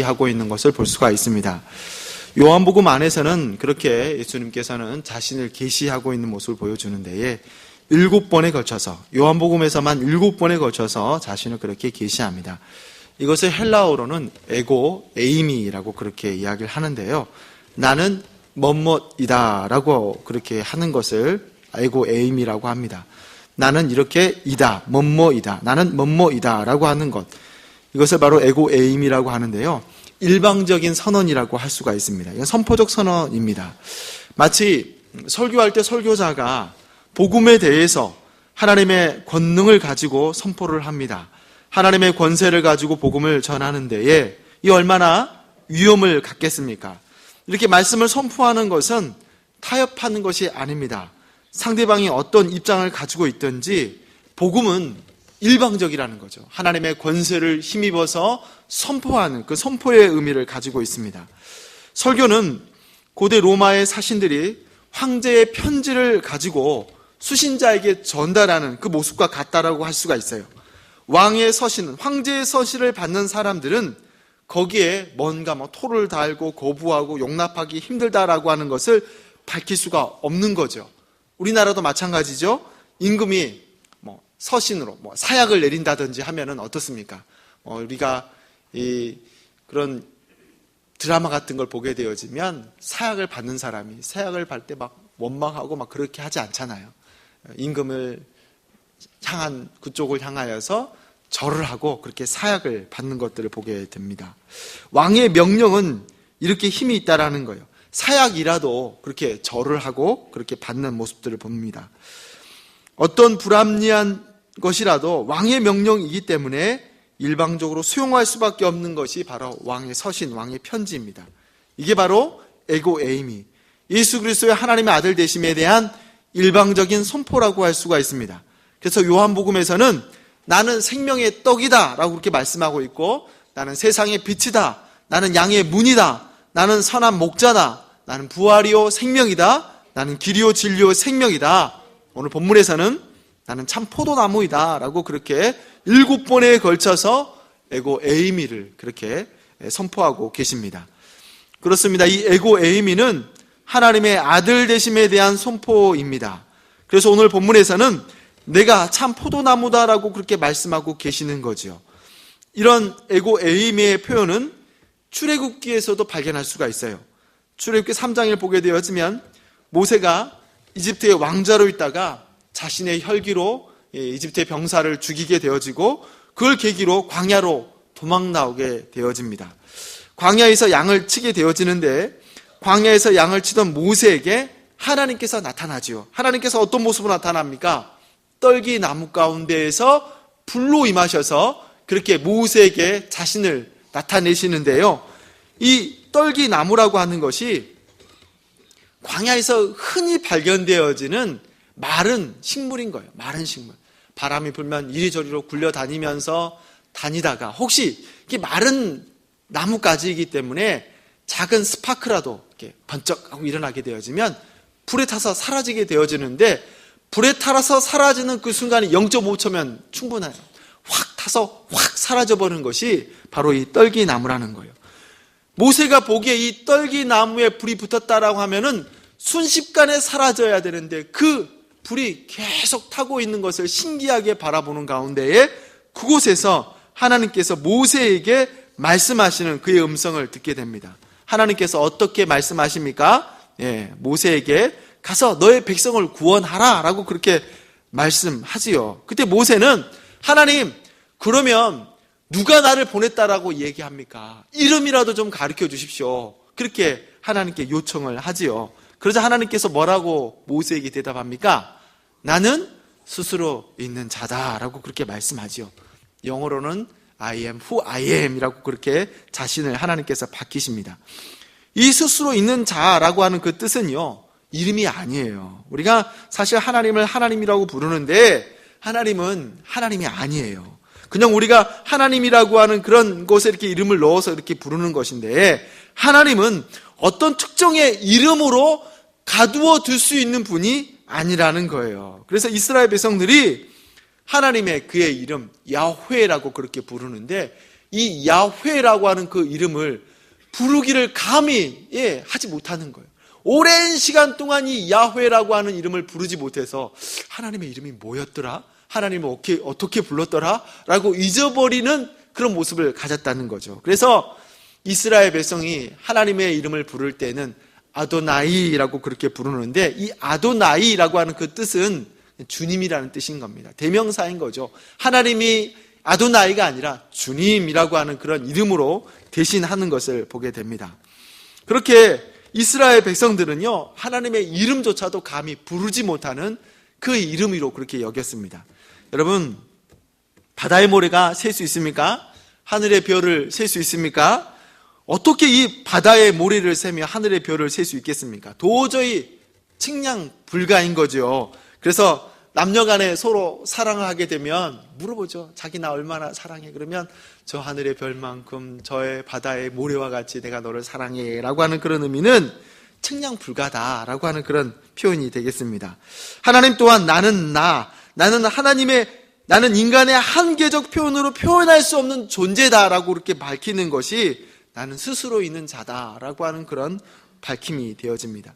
하고 있는 것을 볼 수가 있습니다. 요한복음 안에서는 그렇게 예수님께서는 자신을 계시하고 있는 모습을 보여주는 데에 7번에 걸쳐서, 요한복음에서만 7번에 걸쳐서 자신을 그렇게 계시합니다. 이것을 헬라어로는 에고 에이미라고 그렇게 이야기를 하는데요. 나는 뭐뭐이다 라고 그렇게 하는 것을 에고 에이미라고 합니다. 나는 이렇게 이다, 뭐뭐이다, 나는 뭐뭐이다 라고 하는 것, 이것을 바로 에고 에이미라고 하는데요. 일방적인 선언이라고 할 수가 있습니다. 이건 선포적 선언입니다. 마치 설교할 때 설교자가 복음에 대해서 하나님의 권능을 가지고 선포를 합니다. 하나님의 권세를 가지고 복음을 전하는 데에 이 얼마나 위험을 갖겠습니까? 이렇게 말씀을 선포하는 것은 타협하는 것이 아닙니다. 상대방이 어떤 입장을 가지고 있든지 복음은 일방적이라는 거죠. 하나님의 권세를 힘입어서 선포하는 그 선포의 의미를 가지고 있습니다. 설교는 고대 로마의 사신들이 황제의 편지를 가지고 수신자에게 전달하는 그 모습과 같다라고 할 수가 있어요. 왕의 서신, 황제의 서신을 받는 사람들은 거기에 뭔가 토를 달고 거부하고 용납하기 힘들다라고 하는 것을 밝힐 수가 없는 거죠. 우리나라도 마찬가지죠. 임금이 서신으로 사약을 내린다든지 하면은 어떻습니까? 우리가 그런 드라마 같은 걸 보게 되어지면 사약을 받는 사람이 사약을 받을 때 막 원망하고 막 그렇게 하지 않잖아요. 임금을 향한 그쪽을 향하여서 절을 하고 그렇게 사약을 받는 것들을 보게 됩니다. 왕의 명령은 이렇게 힘이 있다라는 거예요. 사약이라도 그렇게 절을 하고 그렇게 받는 모습들을 봅니다. 어떤 불합리한 것이라도 왕의 명령이기 때문에 일방적으로 수용할 수밖에 없는 것이 바로 왕의 서신, 왕의 편지입니다. 이게 바로 에고 에이미, 예수 그리스도의 하나님의 아들 되심에 대한 일방적인 선포라고 할 수가 있습니다. 그래서 요한복음에서는 나는 생명의 떡이다 라고 그렇게 말씀하고 있고, 나는 세상의 빛이다, 나는 양의 문이다, 나는 선한 목자다, 나는 부활이요 생명이다, 나는 길이요 진리요 생명이다. 오늘 본문에서는 나는 참 포도나무이다 라고 그렇게 7번에 걸쳐서 에고 에이미를 그렇게 선포하고 계십니다. 그렇습니다. 이 에고 에이미는 하나님의 아들 되심에 대한 선포입니다. 그래서 오늘 본문에서는 내가 참 포도나무다라고 그렇게 말씀하고 계시는 거죠. 이런 에고 에이미의 표현은 출애굽기에서도 발견할 수가 있어요. 출애굽기 3장을 보게 되어지면 모세가 이집트의 왕자로 있다가 자신의 혈기로 이집트의 병사를 죽이게 되어지고 그걸 계기로 광야로 도망 나오게 되어집니다. 광야에서 양을 치게 되어지는데 광야에서 양을 치던 모세에게 하나님께서 나타나지요. 하나님께서 어떤 모습으로 나타납니까? 떨기 나무 가운데에서 불로 임하셔서 그렇게 모세에게 자신을 나타내시는데요. 이 떨기 나무라고 하는 것이 광야에서 흔히 발견되어지는 마른 식물인 거예요. 마른 식물. 바람이 불면 이리저리로 굴려다니면서 다니다가 혹시 이게 마른 나뭇가지이기 때문에 작은 스파크라도 이렇게 번쩍하고 일어나게 되어지면 불에 타서 사라지게 되어지는데, 불에 타서 사라지는 그 순간이 0.5초면 충분해요. 확 타서 확 사라져버리는 것이 바로 이 떨기나무라는 거예요. 모세가 보기에 이 떨기나무에 불이 붙었다라고 하면은 순식간에 사라져야 되는데 그 불이 계속 타고 있는 것을 신기하게 바라보는 가운데에 그곳에서 하나님께서 모세에게 말씀하시는 그의 음성을 듣게 됩니다. 하나님께서 어떻게 말씀하십니까? 모세에게 가서 너의 백성을 구원하라 라고 그렇게 말씀하지요. 그때 모세는 하나님, 그러면 누가 나를 보냈다라고 얘기합니까? 이름이라도 좀 가르쳐 주십시오. 그렇게 하나님께 요청을 하지요. 그러자 하나님께서 뭐라고 모세에게 대답합니까? 나는 스스로 있는 자다라고 그렇게 말씀하지요. 영어로는 I am who I am 이라고 그렇게 자신을 하나님께서 밝히십니다. 이 스스로 있는 자라고 하는 그 뜻은요, 이름이 아니에요. 우리가 사실 하나님을 하나님이라고 부르는데 하나님은 하나님이 아니에요. 그냥 우리가 하나님이라고 하는 그런 곳에 이렇게 이름을 넣어서 이렇게 부르는 것인데, 하나님은 어떤 특정의 이름으로 가두어 둘 수 있는 분이 아니라는 거예요. 그래서 이스라엘 백성들이 하나님의 그의 이름 야훼라고 그렇게 부르는데, 이 야훼라고 하는 그 이름을 부르기를 감히 하지 못하는 거예요. 오랜 시간 동안 이 야훼라고 하는 이름을 부르지 못해서 하나님의 이름이 뭐였더라? 하나님을 어떻게 불렀더라? 라고 잊어버리는 그런 모습을 가졌다는 거죠. 그래서 이스라엘 백성이 하나님의 이름을 부를 때는 아도나이라고 그렇게 부르는데, 이 아도나이라고 하는 그 뜻은 주님이라는 뜻인 겁니다. 대명사인 거죠. 하나님이 아도나이가 아니라 주님이라고 하는 그런 이름으로 대신하는 것을 보게 됩니다. 그렇게 이스라엘 백성들은요, 하나님의 이름조차도 감히 부르지 못하는 그 이름으로 그렇게 여겼습니다. 여러분, 바다의 모래가 셀 수 있습니까? 하늘의 별을 셀 수 있습니까? 어떻게 이 바다의 모래를 세며 하늘의 별을 셀 수 있겠습니까? 도저히 측량 불가인 거죠. 그래서 남녀간에 서로 사랑하게 되면 물어보죠. 자기 나 얼마나 사랑해? 그러면 저 하늘의 별만큼 저의 바다의 모래와 같이 내가 너를 사랑해 라고 하는 그런 의미는 측량 불가다라고 하는 그런 표현이 되겠습니다. 하나님 또한 나는 나는 인간의 한계적 표현으로 표현할 수 없는 존재다라고 그렇게 밝히는 것이 나는 스스로 있는 자다라고 하는 그런 밝힘이 되어집니다.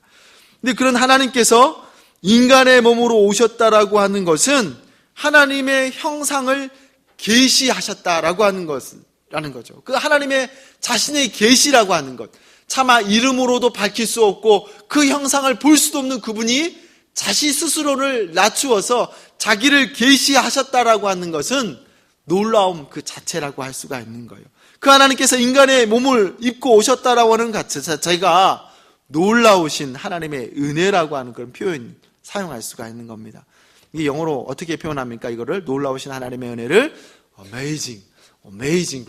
근데 그런 하나님께서 인간의 몸으로 오셨다라고 하는 것은 하나님의 형상을 계시하셨다라고 하는 것이라는 거죠. 그 하나님의 자신의 계시라고 하는 것, 차마 이름으로도 밝힐 수 없고 그 형상을 볼 수도 없는 그분이 자신 스스로를 낮추어서 자기를 계시하셨다라고 하는 것은 놀라움 그 자체라고 할 수가 있는 거예요. 그 하나님께서 인간의 몸을 입고 오셨다라고 하는 것 자체가 놀라우신 하나님의 은혜라고 하는 그런 표현 사용할 수가 있는 겁니다. 이게 영어로 어떻게 표현합니까? 이거를 놀라우신 하나님의 은혜를 amazing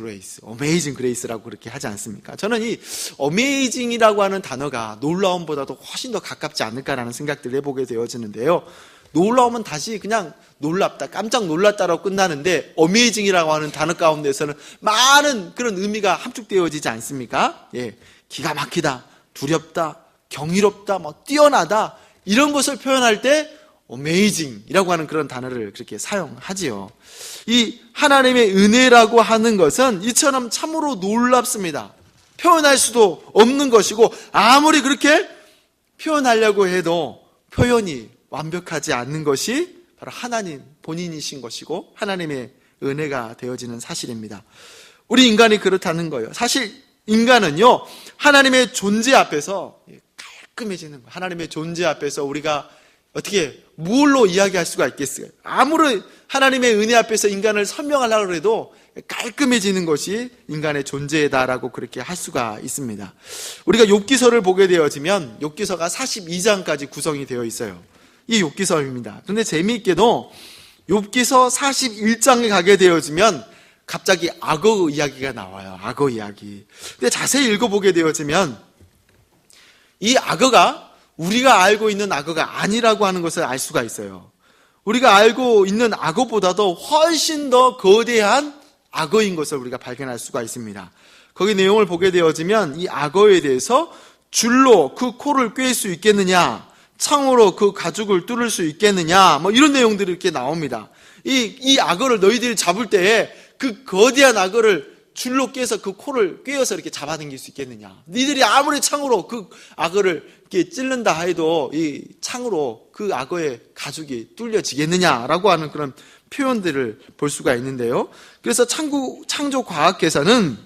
grace라고 그렇게 하지 않습니까? 저는 이 amazing이라고 하는 단어가 놀라움보다도 훨씬 더 가깝지 않을까라는 생각들을 해보게 되어지는데요. 놀라움은 다시 그냥 놀랍다, 깜짝 놀랐다라고 끝나는데 amazing이라고 하는 단어 가운데서는 많은 그런 의미가 함축되어지지 않습니까? 기가 막히다, 두렵다, 경이롭다, 뛰어나다 이런 것을 표현할 때 amazing이라고 하는 그런 단어를 그렇게 사용하지요. 이 하나님의 은혜라고 하는 것은 이처럼 참으로 놀랍습니다. 표현할 수도 없는 것이고 아무리 그렇게 표현하려고 해도 표현이 완벽하지 않는 것이 바로 하나님 본인이신 것이고 하나님의 은혜가 되어지는 사실입니다. 우리 인간이 그렇다는 거예요. 사실 인간은요, 하나님의 존재 앞에서 깔끔해지는 거예요. 하나님의 존재 앞에서 우리가 어떻게 뭘로 이야기할 수가 있겠어요? 아무리 하나님의 은혜 앞에서 인간을 설명하려고 해도 깔끔해지는 것이 인간의 존재다라고 그렇게 할 수가 있습니다. 우리가 욥기서를 보게 되어지면 욥기서가 42장까지 구성이 되어 있어요. 이 욥기서입니다. 그런데 재미있게도 욥기서 41장에 가게 되어지면 갑자기 악어 이야기가 나와요. 악어 이야기. 근데 자세히 읽어보게 되어지면 이 악어가 우리가 알고 있는 악어가 아니라고 하는 것을 알 수가 있어요. 우리가 알고 있는 악어보다도 훨씬 더 거대한 악어인 것을 우리가 발견할 수가 있습니다. 거기 내용을 보게 되어지면 이 악어에 대해서 줄로 그 코를 꿰일 수 있겠느냐, 창으로 그 가죽을 뚫을 수 있겠느냐, 이런 내용들이 이렇게 나옵니다. 이 악어를 너희들이 잡을 때에 그 거대한 악어를 줄로 꿰서 그 코를 꿰어서 이렇게 잡아당길 수 있겠느냐. 니들이 아무리 창으로 그 악어를 이렇게 찔른다 해도 이 창으로 그 악어의 가죽이 뚫려지겠느냐라고 하는 그런 표현들을 볼 수가 있는데요. 그래서 창조과학계에서는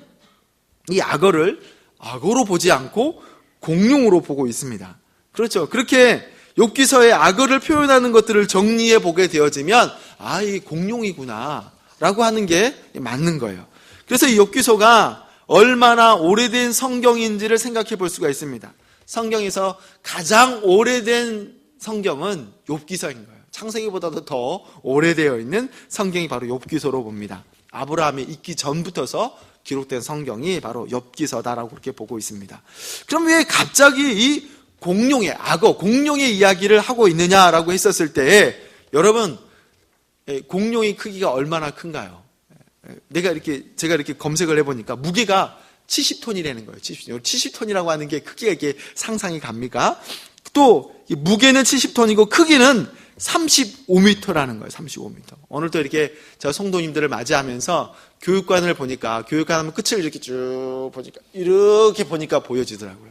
이 악어를 악어로 보지 않고 공룡으로 보고 있습니다. 그렇죠. 그렇게 욥기서의 악어를 표현하는 것들을 정리해 보게 되어지면 이 공룡이구나 라고 하는 게 맞는 거예요. 그래서 이 욥기서가 얼마나 오래된 성경인지를 생각해 볼 수가 있습니다. 성경에서 가장 오래된 성경은 욥기서인 거예요. 창세기보다도 더 오래되어 있는 성경이 바로 욥기서로 봅니다. 아브라함이 있기 전부터서 기록된 성경이 바로 욥기서다라고 그렇게 보고 있습니다. 그럼 왜 갑자기 이 공룡의 이야기를 하고 있느냐라고 했었을 때, 여러분, 공룡의 크기가 얼마나 큰가요? 제가 이렇게 검색을 해보니까 무게가 70톤이라는 거예요. 70톤이라고 하는 게 크기가 이렇게 상상이 갑니까? 또 무게는 70톤이고 크기는 35m라는 거예요. 35m. 오늘도 이렇게 저 성도님들을 맞이하면서 교육관을 보니까, 교육관 하면 끝을 이렇게 쭉 보니까 이렇게 보니까 보여지더라고요.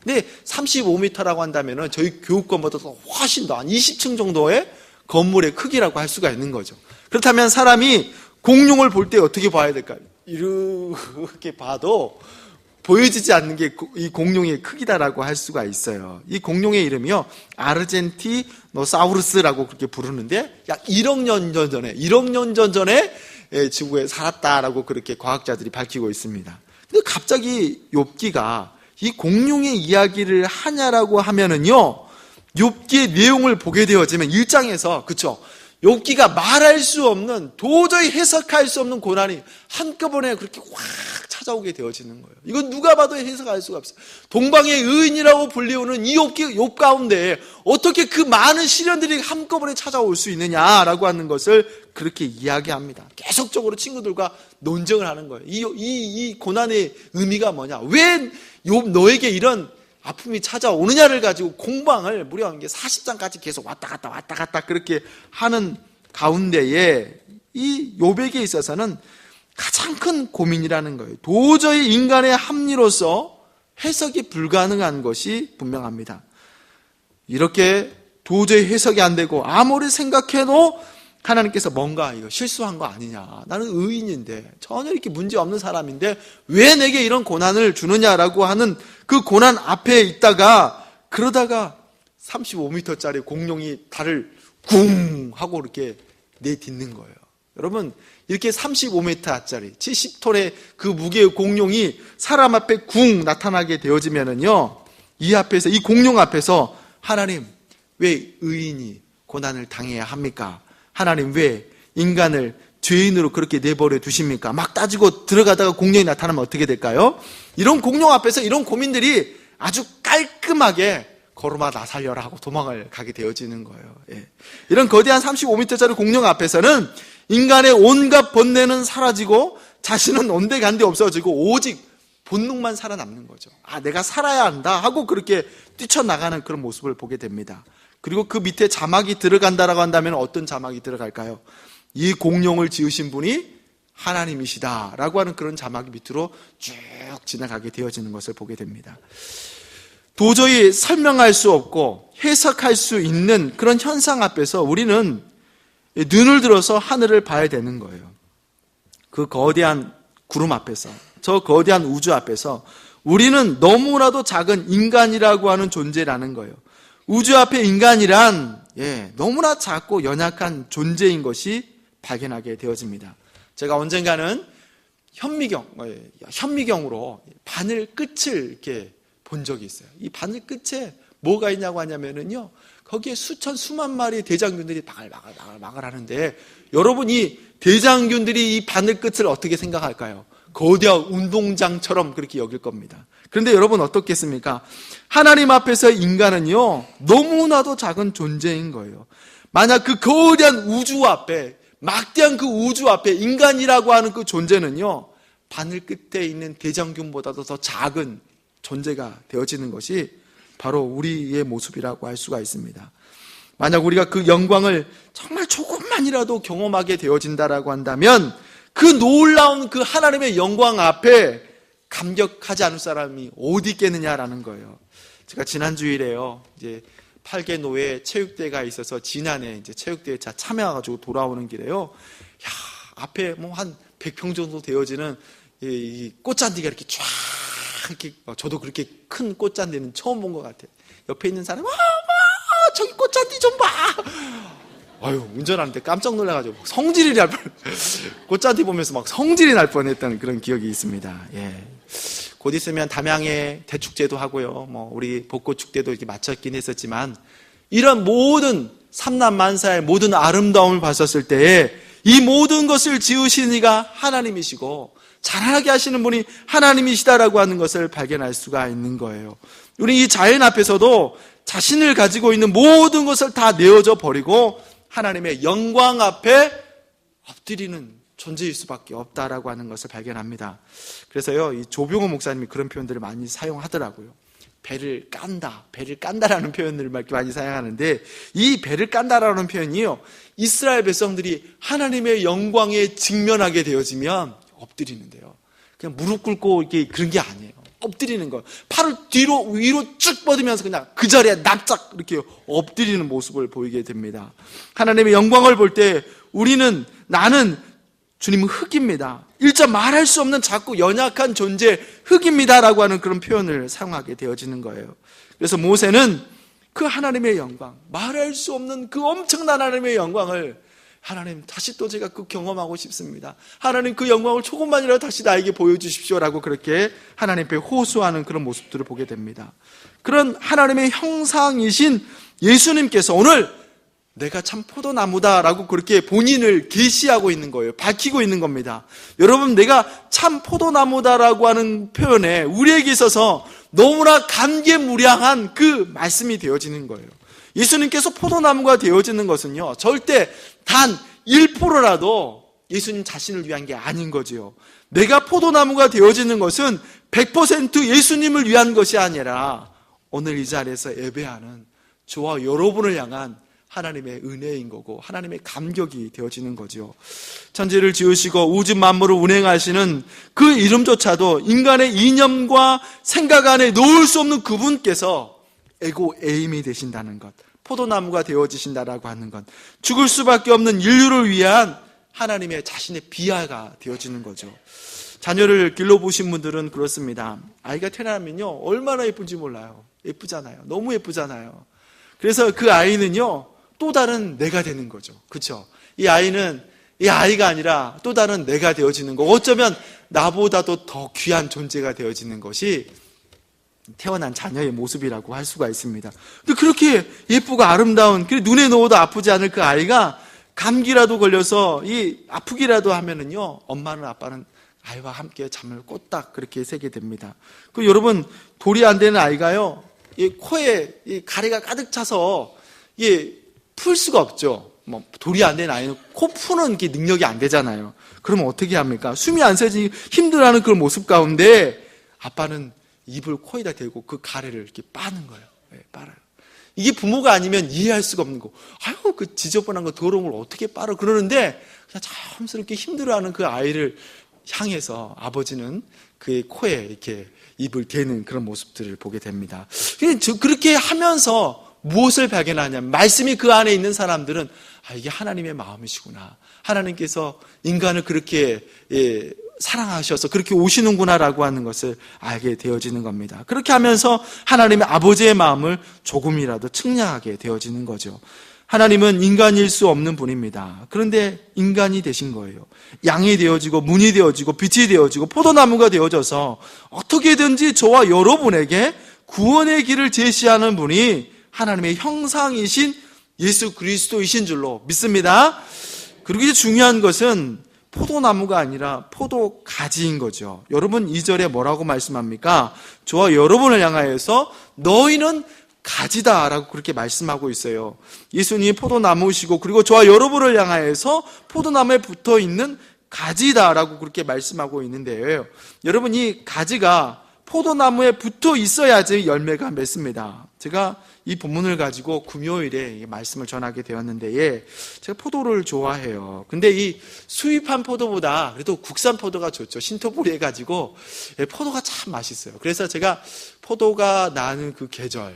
근데 35m라고 한다면은 저희 교육관보다 훨씬 더 한 20층 정도의 건물의 크기라고 할 수가 있는 거죠. 그렇다면 사람이 공룡을 볼 때 어떻게 봐야 될까요? 이렇게 봐도 보여지지 않는 게 이 공룡의 크기다라고 할 수가 있어요. 이 공룡의 이름이요, 아르젠티노사우루스라고 그렇게 부르는데, 약 1억 년 전에 지구에 살았다라고 그렇게 과학자들이 밝히고 있습니다. 근데 갑자기 욥기가 이 공룡의 이야기를 하냐라고 하면은요, 욥기의 내용을 보게 되어지면 1장에서, 그쵸? 욥기가 말할 수 없는, 도저히 해석할 수 없는 고난이 한꺼번에 그렇게 확 찾아오게 되어지는 거예요. 이건 누가 봐도 해석할 수가 없어요. 동방의 의인이라고 불리우는 이 욥 가운데 어떻게 그 많은 시련들이 한꺼번에 찾아올 수 있느냐라고 하는 것을 그렇게 이야기합니다. 계속적으로 친구들과 논쟁을 하는 거예요. 이 고난의 의미가 뭐냐? 왜 욥 너에게 이런 아픔이 찾아오느냐를 가지고 공방을 무려 40장까지 계속 왔다 갔다 그렇게 하는 가운데에 이 욥에게 있어서는 가장 큰 고민이라는 거예요. 도저히 인간의 합리로서 해석이 불가능한 것이 분명합니다. 이렇게 도저히 해석이 안 되고 아무리 생각해도 하나님께서 뭔가 이거 실수한 거 아니냐, 나는 의인인데 전혀 이렇게 문제 없는 사람인데 왜 내게 이런 고난을 주느냐라고 하는 그 고난 앞에 있다가, 그러다가 35m짜리 공룡이 달을 쿵 하고 이렇게 내딛는 거예요. 여러분, 이렇게 35m짜리 70톤의 그 무게의 공룡이 사람 앞에 쿵 나타나게 되어지면은요, 이 앞에서, 이 공룡 앞에서 하나님, 왜 의인이 고난을 당해야 합니까? 하나님, 왜 인간을 죄인으로 그렇게 내버려 두십니까? 막 따지고 들어가다가 공룡이 나타나면 어떻게 될까요? 이런 공룡 앞에서 이런 고민들이 아주 깔끔하게 걸음아 나 살려라 하고 도망을 가게 되어지는 거예요. 예. 이런 거대한 35m짜리 공룡 앞에서는 인간의 온갖 번뇌는 사라지고 자신은 온데간데 없어지고 오직 본능만 살아남는 거죠. 아, 내가 살아야 한다 하고 그렇게 뛰쳐나가는 그런 모습을 보게 됩니다. 그리고 그 밑에 자막이 들어간다라고 한다면 어떤 자막이 들어갈까요? 이 공룡을 지으신 분이 하나님이시다라고 하는 그런 자막이 밑으로 쭉 지나가게 되어지는 것을 보게 됩니다. 도저히 설명할 수 없고 해석할 수 있는 그런 현상 앞에서 우리는 눈을 들어서 하늘을 봐야 되는 거예요. 그 거대한 구름 앞에서, 저 거대한 우주 앞에서 우리는 너무나도 작은 인간이라고 하는 존재라는 거예요. 우주 앞에 인간이란 너무나 작고 연약한 존재인 것이 발견하게 되어집니다. 제가 언젠가는 현미경으로 바늘 끝을 이렇게 본 적이 있어요. 이 바늘 끝에 뭐가 있냐고 하냐면은요, 거기에 수만 마리의 대장균들이 바글바글 하는데, 여러분, 이 대장균들이 이 바늘 끝을 어떻게 생각할까요? 거대한 운동장처럼 그렇게 여길 겁니다. 그런데 여러분 어떻겠습니까? 하나님 앞에서 인간은요, 너무나도 작은 존재인 거예요. 만약 그 거대한 우주 앞에, 막대한 그 우주 앞에 인간이라고 하는 그 존재는요, 바늘 끝에 있는 대장균보다도 더 작은 존재가 되어지는 것이 바로 우리의 모습이라고 할 수가 있습니다. 만약 우리가 그 영광을 정말 조금만이라도 경험하게 되어진다라고 한다면 그 놀라운 그 하나님의 영광 앞에 감격하지 않을 사람이 어디 있겠느냐라는 거예요. 제가 지난 주일에요, 이제 8개 노예 체육대회가 있어서 지난해 이제 체육대회 참여해가지고 돌아오는 길에요, 앞에 뭐 한 100평 정도 되어지는 이 꽃잔디가 이렇게 쫙, 이렇게, 저도 그렇게 큰 꽃잔디는 처음 본 것 같아요. 옆에 있는 사람이, 저기 꽃잔디 좀 봐! 아유, 운전하는데 깜짝 놀라가지고 성질이 날 뻔, 꽃잔디 보면서 막 성질이 날 뻔했던 그런 기억이 있습니다. 예. 곧 있으면 담양에 대축제도 하고요, 우리 벚꽃 축제도 이렇게 마쳤긴 했었지만, 이런 모든 삼남만사의 모든 아름다움을 봤었을 때에 이 모든 것을 지으신 이가 하나님이시고 자라나게 하시는 분이 하나님이시다라고 하는 것을 발견할 수가 있는 거예요. 우리 이 자연 앞에서도 자신을 가지고 있는 모든 것을 다 내어져 버리고 하나님의 영광 앞에 엎드리는 존재일 수밖에 없다라고 하는 것을 발견합니다. 그래서요, 이 조병호 목사님이 그런 표현들을 많이 사용하더라고요. 배를 깐다, 배를 깐다라는 표현을 많이 사용하는데, 이 배를 깐다라는 표현이요, 이스라엘 백성들이 하나님의 영광에 직면하게 되어지면 엎드리는데요. 그냥 무릎 꿇고 이렇게 그런 게 아니에요. 엎드리는 거예요. 팔을 뒤로 위로 쭉 뻗으면서 그냥 그 자리에 납작 이렇게 엎드리는 모습을 보이게 됩니다. 하나님의 영광을 볼 때 나는 주님은 흙입니다. 일자 말할 수 없는 작고 연약한 존재 흙입니다라고 하는 그런 표현을 사용하게 되어지는 거예요. 그래서 모세는 그 하나님의 영광, 말할 수 없는 그 엄청난 하나님의 영광을, 하나님 다시 또 제가 그 경험하고 싶습니다. 하나님 그 영광을 조금만이라도 다시 나에게 보여주십시오라고 그렇게 하나님 앞에 호소하는 그런 모습들을 보게 됩니다. 그런 하나님의 형상이신 예수님께서 오늘 내가 참 포도나무다라고 그렇게 본인을 계시하고 있는 거예요. 밝히고 있는 겁니다. 여러분, 내가 참 포도나무다라고 하는 표현에 우리에게 있어서 너무나 감개무량한 그 말씀이 되어지는 거예요. 예수님께서 포도나무가 되어지는 것은요, 절대 단 1%라도 예수님 자신을 위한 게 아닌 거지요. 내가 포도나무가 되어지는 것은 100% 예수님을 위한 것이 아니라 오늘 이 자리에서 예배하는 저와 여러분을 향한 하나님의 은혜인 거고 하나님의 감격이 되어지는 거죠. 천지를 지으시고 우주 만물을 운행하시는 그 이름조차도 인간의 이념과 생각 안에 놓을 수 없는 그분께서 에고 에임이 되신다는 것, 포도나무가 되어지신다라고 하는 것, 죽을 수밖에 없는 인류를 위한 하나님의 자신의 비하가 되어지는 거죠. 자녀를 길러보신 분들은 그렇습니다. 아이가 태어나면요, 얼마나 예쁜지 몰라요. 예쁘잖아요. 너무 예쁘잖아요. 그래서 그 아이는요, 또 다른 내가 되는 거죠. 그렇죠? 이 아이는 이 아이가 아니라 또 다른 내가 되어지는 거, 어쩌면 나보다도 더 귀한 존재가 되어지는 것이 태어난 자녀의 모습이라고 할 수가 있습니다. 근데 그렇게 예쁘고 아름다운, 눈에 넣어도 아프지 않을 그 아이가 감기라도 걸려서 아프기라도 하면은요, 엄마는 아빠는 아이와 함께 잠을 꼬딱 그렇게 새게 됩니다. 여러분, 돌이 안 되는 아이가요, 이 코에 이 가래가 가득 차서 풀 수가 없죠. 돌이 안 되는 아이는 코 푸는 게 능력이 안 되잖아요. 그러면 어떻게 합니까? 숨이 안 쉬어지니 힘들어하는 그런 모습 가운데 아빠는 입을 코에다 대고 그 가래를 이렇게 빠는 거예요. 빨아요. 이게 부모가 아니면 이해할 수가 없는 거. 아유, 그 지저분한 거 더러운 걸 어떻게 빨아? 그러는데 그냥 자연스럽게 힘들어하는 그 아이를 향해서 아버지는 그의 코에 이렇게 입을 대는 그런 모습들을 보게 됩니다. 그렇게 하면서 무엇을 발견하냐면, 말씀이 그 안에 있는 사람들은 이게 하나님의 마음이시구나, 하나님께서 인간을 그렇게 사랑하셔서 그렇게 오시는구나라고 하는 것을 알게 되어지는 겁니다. 그렇게 하면서 하나님의 아버지의 마음을 조금이라도 측량하게 되어지는 거죠. 하나님은 인간일 수 없는 분입니다. 그런데 인간이 되신 거예요. 양이 되어지고 문이 되어지고 빛이 되어지고 포도나무가 되어져서 어떻게든지 저와 여러분에게 구원의 길을 제시하는 분이 하나님의 형상이신 예수 그리스도이신 줄로 믿습니다. 그리고 이제 중요한 것은 포도나무가 아니라 포도가지인 거죠. 여러분, 2절에 뭐라고 말씀합니까? 저와 여러분을 향하여서 너희는 가지다라고 그렇게 말씀하고 있어요. 예수님이 포도나무시고 그리고 저와 여러분을 향하여서 포도나무에 붙어있는 가지다라고 그렇게 말씀하고 있는데요. 여러분, 이 가지가 포도나무에 붙어 있어야지 열매가 맺습니다. 제가 이 본문을 가지고 금요일에 말씀을 전하게 되었는데, 제가 포도를 좋아해요. 근데 이 수입한 포도보다 그래도 국산 포도가 좋죠. 신토부리 해가지고 포도가 참 맛있어요. 그래서 제가 포도가 나는 그 계절,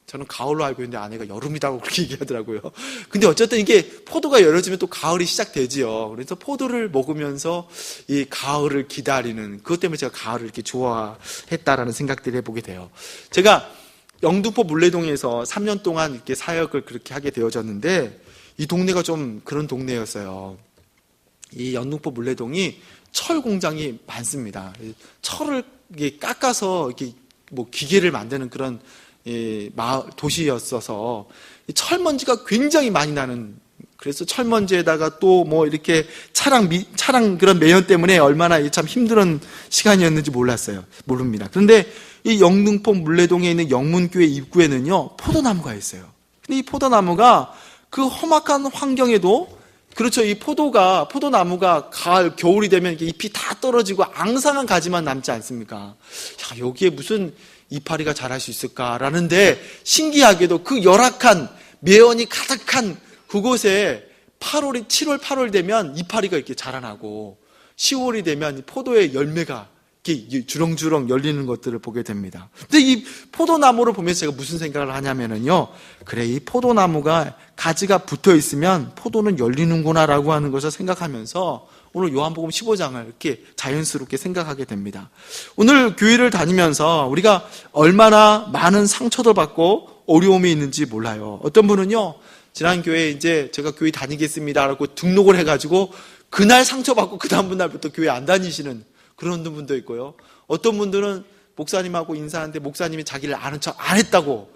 저는 가을로 알고 있는데 아내가 여름이라고 그렇게 얘기하더라고요. 근데 어쨌든 이게 포도가 열어지면 또 가을이 시작되지요. 그래서 포도를 먹으면서 이 가을을 기다리는, 그것 때문에 제가 가을을 이렇게 좋아했다라는 생각들을 해보게 돼요. 제가 영등포 물레동에서 3년 동안 이렇게 사역을 그렇게 하게 되어졌는데, 이 동네가 좀 그런 동네였어요. 이 영등포 물레동이 철 공장이 많습니다. 철을 이렇게 깎아서 이렇게 기계를 만드는 그런 도시였어서 철먼지가 굉장히 많이 나는, 그래서 철먼지에다가 또 이렇게 차량 그런 매연 때문에 얼마나 참 힘든 시간이었는지 모릅니다. 그런데 이 영등포 물레동에 있는 영문교회 입구에는요, 포도나무가 있어요. 근데 이 포도나무가 그 험악한 환경에도 그렇죠. 이 포도나무가 가을, 겨울이 되면 이렇게 잎이 다 떨어지고 앙상한 가지만 남지 않습니까? 야, 여기에 무슨 이파리가 자랄 수 있을까라는데 신기하게도 그 열악한 매연이 가득한 그곳에 7월, 8월 되면 이파리가 이렇게 자라나고 10월이 되면 포도의 열매가 이렇게 주렁주렁 열리는 것들을 보게 됩니다. 근데 이 포도나무를 보면서 제가 무슨 생각을 하냐면요. 그래, 이 포도나무가 가지가 붙어 있으면 포도는 열리는구나라고 하는 것을 생각하면서 오늘 요한복음 15장을 이렇게 자연스럽게 생각하게 됩니다. 오늘 교회를 다니면서 우리가 얼마나 많은 상처도 받고 어려움이 있는지 몰라요. 어떤 분은요, 지난 교회에 이제 제가 교회 다니겠습니다라고 등록을 해가지고 그날 상처받고 그 다음 날부터 교회 안 다니시는 그런 분도 있고요. 어떤 분들은 목사님하고 인사하는데 목사님이 자기를 아는 척 안 했다고,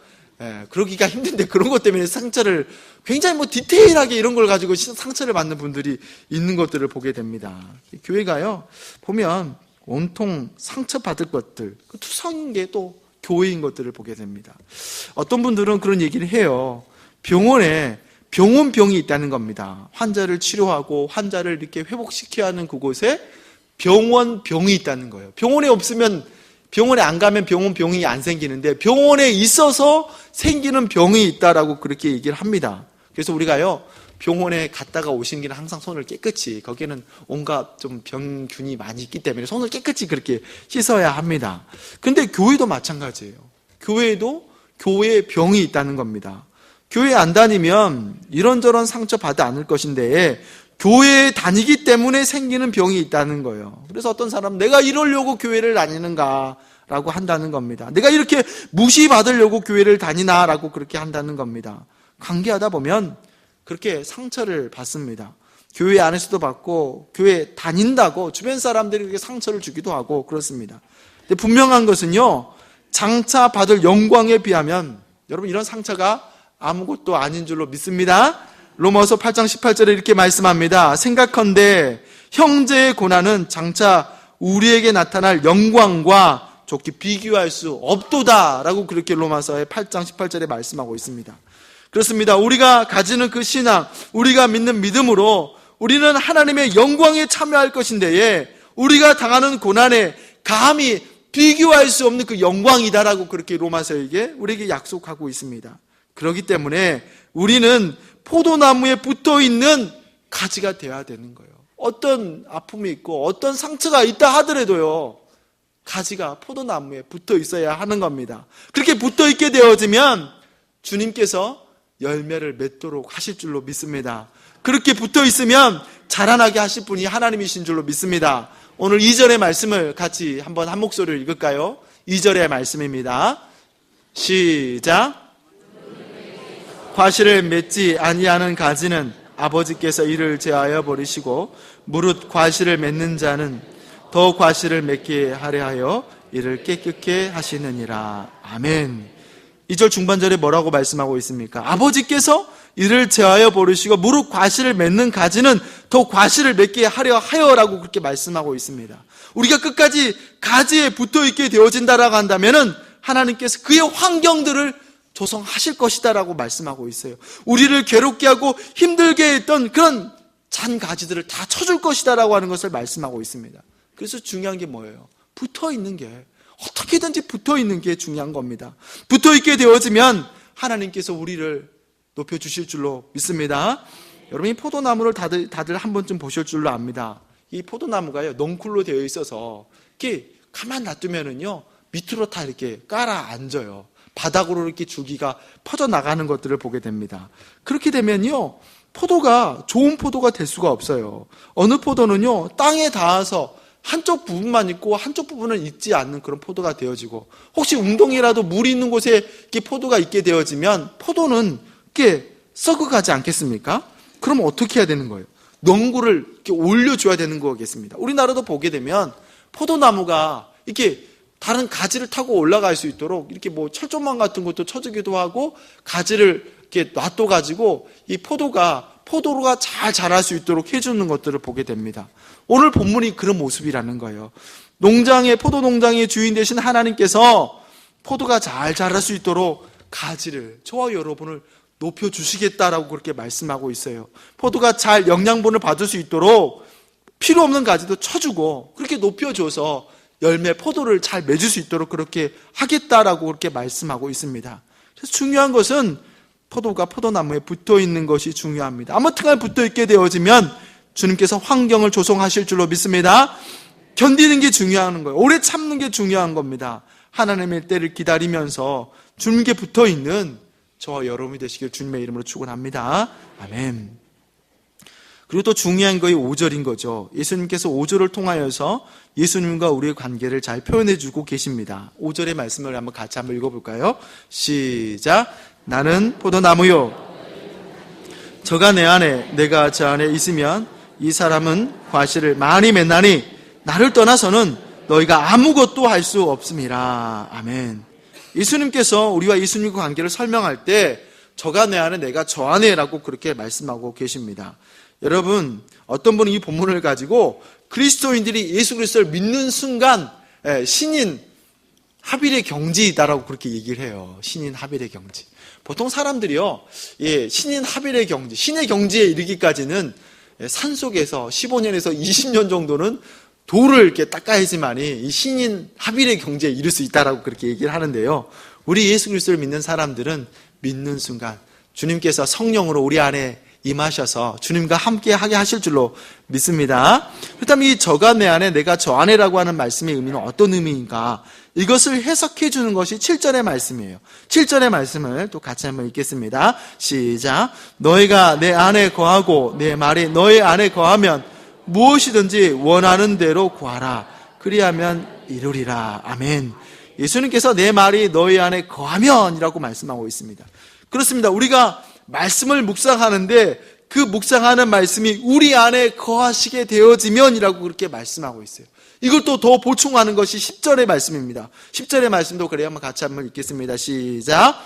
그러기가 힘든데 그런 것 때문에 상처를 굉장히 디테일하게 이런 걸 가지고 상처를 받는 분들이 있는 것들을 보게 됩니다. 교회가요, 보면 온통 상처받을 것들, 그 투성인 게 또 교회인 것들을 보게 됩니다. 어떤 분들은 그런 얘기를 해요. 병원에 병원병이 있다는 겁니다. 환자를 치료하고 환자를 이렇게 회복시켜야 하는 그곳에 병원병이 있다는 거예요. 병원에 없으면, 병원에 안 가면 병원병이 안 생기는데 병원에 있어서 생기는 병이 있다라고 그렇게 얘기를 합니다. 그래서 우리가요, 병원에 갔다가 오신 길은 항상 손을 깨끗이, 거기는 온갖 좀 병균이 많이 있기 때문에 손을 깨끗이 그렇게 씻어야 합니다. 근데 교회도 마찬가지예요. 교회에도 교회에 병이 있다는 겁니다. 교회 안 다니면 이런저런 상처 받아 않을 것인데 교회에 다니기 때문에 생기는 병이 있다는 거예요. 그래서 어떤 사람은 내가 이러려고 교회를 다니는가 라고 한다는 겁니다. 내가 이렇게 무시받으려고 교회를 다니나 라고 그렇게 한다는 겁니다. 관계하다 보면 그렇게 상처를 받습니다. 교회 안에서도 받고 교회 다닌다고 주변 사람들이 그렇게 상처를 주기도 하고 그렇습니다. 근데 분명한 것은요, 장차 받을 영광에 비하면 여러분 이런 상처가 아무것도 아닌 줄로 믿습니다. 로마서 8장 18절에 이렇게 말씀합니다. 생각컨대 형제의 고난은 장차 우리에게 나타날 영광과 좋게 비교할 수 없도다 라고 그렇게 로마서의 8장 18절에 말씀하고 있습니다. 그렇습니다. 우리가 가지는 그 신앙, 우리가 믿는 믿음으로 우리는 하나님의 영광에 참여할 것인데 우리가 당하는 고난에 감히 비교할 수 없는 그 영광이다라고 그렇게 로마서에게 우리에게 약속하고 있습니다. 그렇기 때문에 우리는 포도나무에 붙어있는 가지가 되어야 되는 거예요. 어떤 아픔이 있고 어떤 상처가 있다 하더라도요, 가지가 포도나무에 붙어 있어야 하는 겁니다. 그렇게 붙어 있게 되어지면 주님께서 열매를 맺도록 하실 줄로 믿습니다. 그렇게 붙어 있으면 자라나게 하실 분이 하나님이신 줄로 믿습니다. 오늘 2절의 말씀을 같이 한번 한 목소리로 읽을까요? 2절의 말씀입니다. 시작. 과실을 맺지 아니하는 가지는 아버지께서 이를 제하여 버리시고 무릇 과실을 맺는 자는 더 과실을 맺게 하려 하여 이를 깨끗게 하시느니라. 아멘. 2절 중반절에 뭐라고 말씀하고 있습니까? 아버지께서 이를 제하여 버리시고 무릇 과실을 맺는 가지는 더 과실을 맺게 하려 하여라고 그렇게 말씀하고 있습니다. 우리가 끝까지 가지에 붙어있게 되어진다라고 한다면은 하나님께서 그의 환경들을 조성하실 것이다라고 말씀하고 있어요. 우리를 괴롭게 하고 힘들게 했던 그런 잔 가지들을 다 쳐줄 것이다라고 하는 것을 말씀하고 있습니다. 그래서 중요한 게 뭐예요? 붙어있는 게, 어떻게든지 붙어있는 게 중요한 겁니다. 붙어있게 되어지면 하나님께서 우리를 높여주실 줄로 믿습니다. 여러분, 이 포도나무를 다들 한 번쯤 보실 줄로 압니다. 이 포도나무가요, 넝쿨로 되어 있어서 이렇게 가만 놔두면은요, 밑으로 다 이렇게 깔아 앉아요. 바닥으로 이렇게 줄기가 퍼져나가는 것들을 보게 됩니다. 그렇게 되면요, 포도가 좋은 포도가 될 수가 없어요. 어느 포도는요, 땅에 닿아서 한쪽 부분만 있고 한쪽 부분은 있지 않는 그런 포도가 되어지고, 혹시 웅덩이라도 물이 있는 곳에 이렇게 포도가 있게 되어지면 포도는 이렇게 썩어가지 않겠습니까? 그럼 어떻게 해야 되는 거예요? 넝굴을 이렇게 올려줘야 되는 거겠습니다. 우리나라도 보게 되면 포도나무가 이렇게 다른 가지를 타고 올라갈 수 있도록 이렇게 뭐 철조망 같은 것도 쳐주기도 하고 가지를 이렇게 놔둬가지고 이 포도가 잘 자랄 수 있도록 해주는 것들을 보게 됩니다. 오늘 본문이 그런 모습이라는 거예요. 포도 농장의 주인 되신 하나님께서 포도가 잘 자랄 수 있도록 가지를, 저와 여러분을 높여주시겠다라고 그렇게 말씀하고 있어요. 포도가 잘 영양분을 받을 수 있도록 필요 없는 가지도 쳐주고 그렇게 높여줘서 열매, 포도를 잘 맺을 수 있도록 그렇게 하겠다라고 그렇게 말씀하고 있습니다. 그래서 중요한 것은 포도가 포도나무에 붙어있는 것이 중요합니다. 아무튼간 붙어있게 되어지면 주님께서 환경을 조성하실 줄로 믿습니다. 견디는 게 중요한 거예요. 오래 참는 게 중요한 겁니다. 하나님의 때를 기다리면서 주님께 붙어있는 저와 여러분이 되시길 주님의 이름으로 축원합니다. 아멘. 그리고 또 중요한 것이 5절인 거죠. 예수님께서 5절을 통하여서 예수님과 우리의 관계를 잘 표현해주고 계십니다. 5절의 말씀을 같이 한번 읽어볼까요? 시작. 나는 포도나무요, 저가 내 안에 내가 저 안에 있으면 이 사람은 과실을 많이 맺나니 나를 떠나서는 너희가 아무것도 할 수 없음이라. 아멘. 예수님께서 우리와 예수님과 관계를 설명할 때 저가 내 안에 내가 저 안에라고 그렇게 말씀하고 계십니다. 여러분, 어떤 분은 이 본문을 가지고 그리스도인들이 예수 그리스도를 믿는 순간 신인 하빌의 경지이다라고 그렇게 얘기를 해요. 신인 하빌의 경지. 보통 사람들이요, 신인 하빌의 경지, 신의 경지에 이르기까지는 산속에서 15년에서 20년 정도는 돌을 이렇게 닦아야지만이 이 신인 하빌의 경지에 이를 수 있다라고 그렇게 얘기를 하는데요. 우리 예수 그리스도를 믿는 사람들은 믿는 순간 주님께서 성령으로 우리 안에 임하셔서 주님과 함께 하게 하실 줄로 믿습니다. 그렇다면 이 저가 내 안에 내가 저 안에라고 하는 말씀의 의미는 어떤 의미인가? 이것을 해석해 주는 것이 7절의 말씀이에요. 7절의 말씀을 또 같이 한번 읽겠습니다. 시작. 너희가 내 안에 거하고 내 말이 너희 안에 거하면 무엇이든지 원하는 대로 구하라. 그리하면 이루리라. 아멘. 예수님께서 내 말이 너희 안에 거하면이라고 말씀하고 있습니다. 그렇습니다. 우리가 말씀을 묵상하는데 그 묵상하는 말씀이 우리 안에 거하시게 되어지면이라고 그렇게 말씀하고 있어요. 이걸 또 더 보충하는 것이 10절의 말씀입니다. 10절의 말씀도 그래야 한번 같이 한번 읽겠습니다. 시작.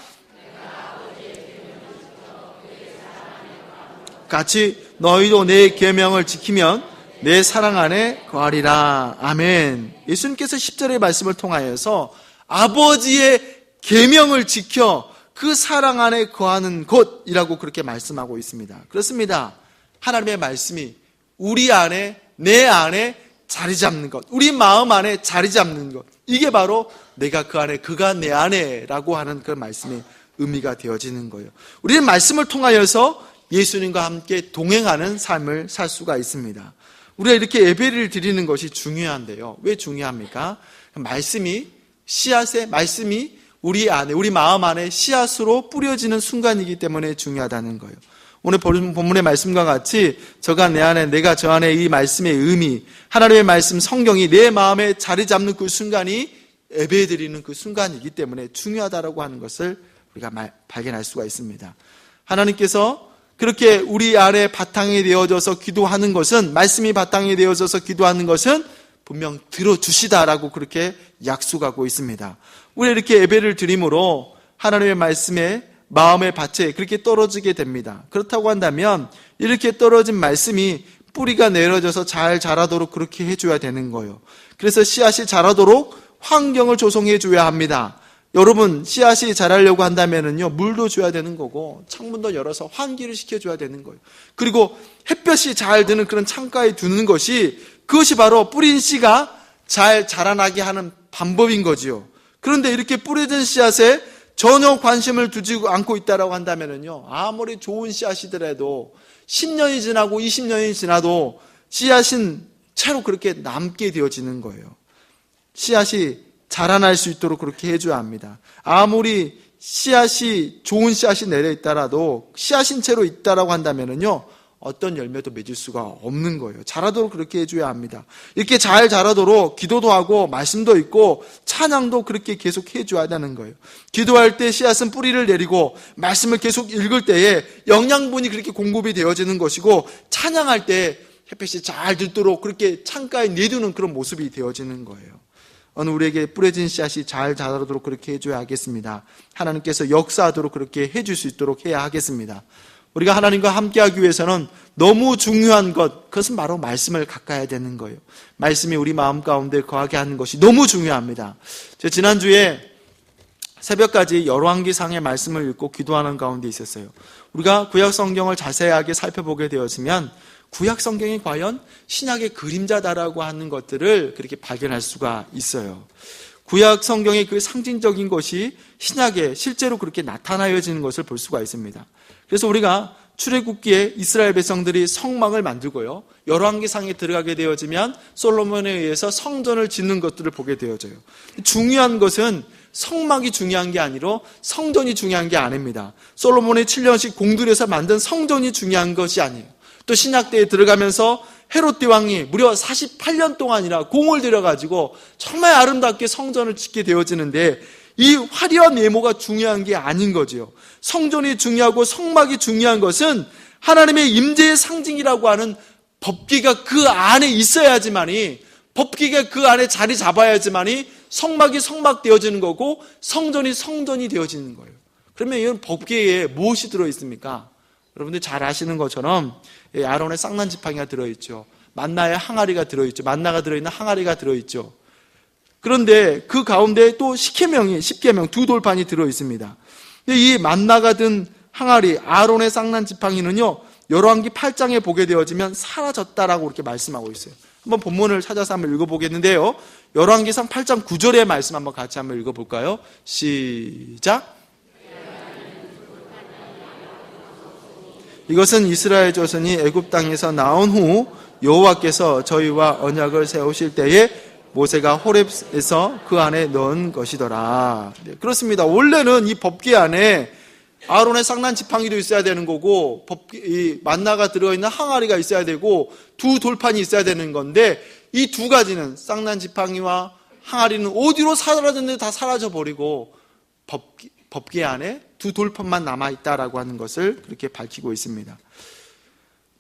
같이 너희도 내 계명을 지키면 내 사랑 안에 거하리라. 아멘. 예수님께서 10절의 말씀을 통하여서 아버지의 계명을 지켜 그 사랑 안에 거하는 곳이라고 그렇게 말씀하고 있습니다. 그렇습니다. 하나님의 말씀이 우리 안에, 내 안에 자리 잡는 것, 우리 마음 안에 자리 잡는 것, 이게 바로 내가 그 안에, 그가 내 안에라고 하는 그런 말씀의 의미가 되어지는 거예요. 우리는 말씀을 통하여서 예수님과 함께 동행하는 삶을 살 수가 있습니다. 우리가 이렇게 예배를 드리는 것이 중요한데요. 왜 중요합니까? 말씀이 우리 안에, 우리 마음 안에 씨앗으로 뿌려지는 순간이기 때문에 중요하다는 거예요. 오늘 본문의 말씀과 같이 저가 내 안에, 내가 저 안에 이 말씀의 의미, 하나님의 말씀, 성경이 내 마음에 자리 잡는 그 순간이 예배드리는 그 순간이기 때문에 중요하다고 하는 것을 우리가 발견할 수가 있습니다. 하나님께서 그렇게 우리 안에 바탕이 되어져서 기도하는 것은, 말씀이 바탕이 되어져서 기도하는 것은 분명 들어주시다라고 그렇게 약속하고 있습니다. 우리 이렇게 예배를 드림으로 하나님의 말씀에 마음의 밭에 그렇게 떨어지게 됩니다. 그렇다고 한다면 이렇게 떨어진 말씀이 뿌리가 내려져서 잘 자라도록 그렇게 해줘야 되는 거예요. 그래서 씨앗이 자라도록 환경을 조성해 줘야 합니다. 여러분, 씨앗이 자라려고 한다면은요, 물도 줘야 되는 거고 창문도 열어서 환기를 시켜줘야 되는 거예요. 그리고 햇볕이 잘 드는 그런 창가에 두는 것이, 그것이 바로 뿌린 씨가 잘 자라나게 하는 방법인 거지요. 그런데 이렇게 뿌려진 씨앗에 전혀 관심을 두지 않고 있다라고 한다면은요, 아무리 좋은 씨앗이더라도 10년이 지나고 20년이 지나도 씨앗은 채로 그렇게 남게 되어지는 거예요. 씨앗이 자라날 수 있도록 그렇게 해줘야 합니다. 아무리 씨앗이, 좋은 씨앗이 내려 있다라도 씨앗인 채로 있다라고 한다면은요, 어떤 열매도 맺을 수가 없는 거예요. 자라도록 그렇게 해줘야 합니다. 이렇게 잘 자라도록 기도도 하고 말씀도 있고 찬양도 그렇게 계속 해줘야 하는 거예요. 기도할 때 씨앗은 뿌리를 내리고 말씀을 계속 읽을 때에 영양분이 그렇게 공급이 되어지는 것이고, 찬양할 때 햇빛이 잘 들도록 그렇게 창가에 내두는 그런 모습이 되어지는 거예요. 어느 우리에게 뿌려진 씨앗이 잘 자라도록 그렇게 해줘야 하겠습니다. 하나님께서 역사하도록 그렇게 해줄 수 있도록 해야 하겠습니다. 우리가 하나님과 함께하기 위해서는 너무 중요한 것, 그것은 바로 말씀을 가까이 되는 거예요. 말씀이 우리 마음 가운데 거하게 하는 것이 너무 중요합니다. 제가 지난주에 새벽까지 열왕기상의 말씀을 읽고 기도하는 가운데 있었어요. 우리가 구약 성경을 자세하게 살펴보게 되었으면 구약 성경이 과연 신약의 그림자다라고 하는 것들을 그렇게 발견할 수가 있어요. 구약 성경의 그 상징적인 것이 신약에 실제로 그렇게 나타나여지는 것을 볼 수가 있습니다. 그래서 우리가 출애굽기에 이스라엘 백성들이 성막을 만들고요, 열왕기상에 들어가게 되어지면 솔로몬에 의해서 성전을 짓는 것들을 보게 되어져요. 중요한 것은 성막이 중요한 게 아니라 성전이 중요한 게 아닙니다. 솔로몬이 7년씩 공들여서 만든 성전이 중요한 것이 아니에요. 또 신약때에 들어가면서 헤롯 대왕이 무려 48년 동안이나 공을 들여가지고 정말 아름답게 성전을 짓게 되어지는데, 이 화려한 외모가 중요한 게 아닌 거죠. 성전이 중요하고 성막이 중요한 것은 하나님의 임재의 상징이라고 하는 법궤가 그 안에 있어야지만이, 법궤가 그 안에 자리 잡아야지만이 성막이 성막 되어지는 거고 성전이 성전이 되어지는 거예요. 그러면 이건 법궤에 무엇이 들어있습니까? 여러분들 잘 아시는 것처럼 아론의 쌍난 지팡이가 들어있죠. 만나의 항아리가 들어있죠. 만나가 들어있는 항아리가 들어있죠. 그런데 그 가운데 또 십계명 두 돌판이 들어있습니다. 이 만나가 든 항아리, 아론의 쌍난 지팡이는요, 열왕기 8장에 보게 되어지면 사라졌다라고 이렇게 말씀하고 있어요. 한번 본문을 찾아서 한번 읽어보겠는데요, 열왕기상 8장 9절의 말씀 한번 같이 한번 읽어볼까요? 시작. 이것은 이스라엘 자손이 애굽 땅에서 나온 후 여호와께서 저희와 언약을 세우실 때에 모세가 호렙에서 그 안에 넣은 것이더라. 네, 그렇습니다. 원래는 이 법궤 안에 아론의 쌍난 지팡이도 있어야 되는 거고, 이 만나가 들어있는 항아리가 있어야 되고, 두 돌판이 있어야 되는 건데, 이 두 가지는, 쌍난 지팡이와 항아리는 어디로 사라졌는데 다 사라져버리고 법궤 안에 두 돌판만 남아있다라고 하는 것을 그렇게 밝히고 있습니다.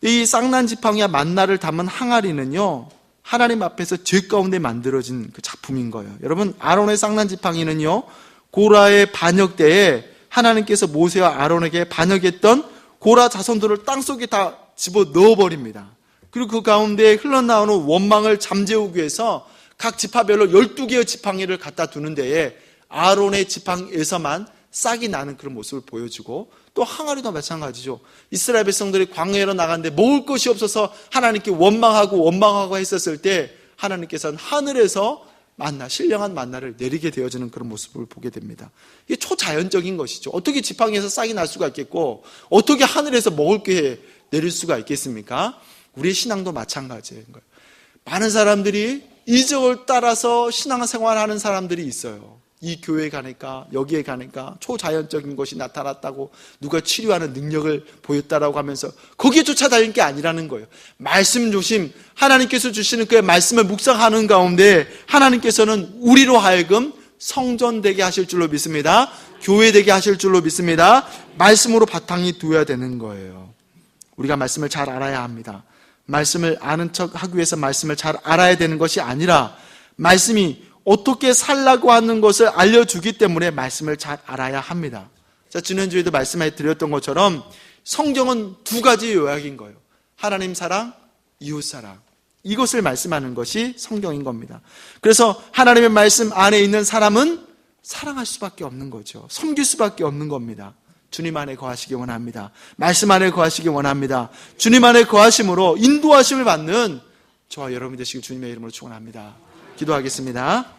이 쌍난 지팡이와 만나를 담은 항아리는요, 하나님 앞에서 죄 가운데 만들어진 그 작품인 거예요. 여러분, 아론의 쌍난 지팡이는요, 고라의 반역 때에 하나님께서 모세와 아론에게 반역했던 고라 자손들을 땅속에 다 집어 넣어버립니다. 그리고 그 가운데 흘러나오는 원망을 잠재우기 위해서 각 지파별로 12개의 지팡이를 갖다 두는 데에 아론의 지팡이에서만 싹이 나는 그런 모습을 보여주고, 또 항아리도 마찬가지죠. 이스라엘 백성들이 광야로 나갔는데 먹을 것이 없어서 하나님께 원망하고 했었을 때 하나님께서는 하늘에서 신령한 만나를 내리게 되어지는 그런 모습을 보게 됩니다. 이게 초자연적인 것이죠. 어떻게 지팡이에서 싹이 날 수가 있겠고, 어떻게 하늘에서 먹을 게 내릴 수가 있겠습니까? 우리의 신앙도 마찬가지인 거예요. 많은 사람들이 이적을 따라서 신앙생활하는 사람들이 있어요. 이 교회에 가니까, 여기에 가니까 초자연적인 것이 나타났다고, 누가 치료하는 능력을 보였다라고 하면서 거기에 쫓아다니는 게 아니라는 거예요. 말씀 조심, 하나님께서 주시는 그 말씀을 묵상하는 가운데 하나님께서는 우리로 하여금 성전 되게 하실 줄로 믿습니다. 교회 되게 하실 줄로 믿습니다. 말씀으로 바탕이 두어야 되는 거예요. 우리가 말씀을 잘 알아야 합니다. 말씀을 아는 척 하기 위해서 말씀을 잘 알아야 되는 것이 아니라, 말씀이 어떻게 살라고 하는 것을 알려주기 때문에 말씀을 잘 알아야 합니다. 자, 지난주에도 말씀해 드렸던 것처럼 성경은 두 가지 요약인 거예요. 하나님 사랑, 이웃 사랑. 이것을 말씀하는 것이 성경인 겁니다. 그래서 하나님의 말씀 안에 있는 사람은 사랑할 수밖에 없는 거죠. 섬길 수밖에 없는 겁니다. 주님 안에 거하시기 원합니다. 말씀 안에 거하시기 원합니다. 주님 안에 거하심으로 인도하심을 받는 저와 여러분이 되시길 주님의 이름으로 축원합니다. 기도하겠습니다.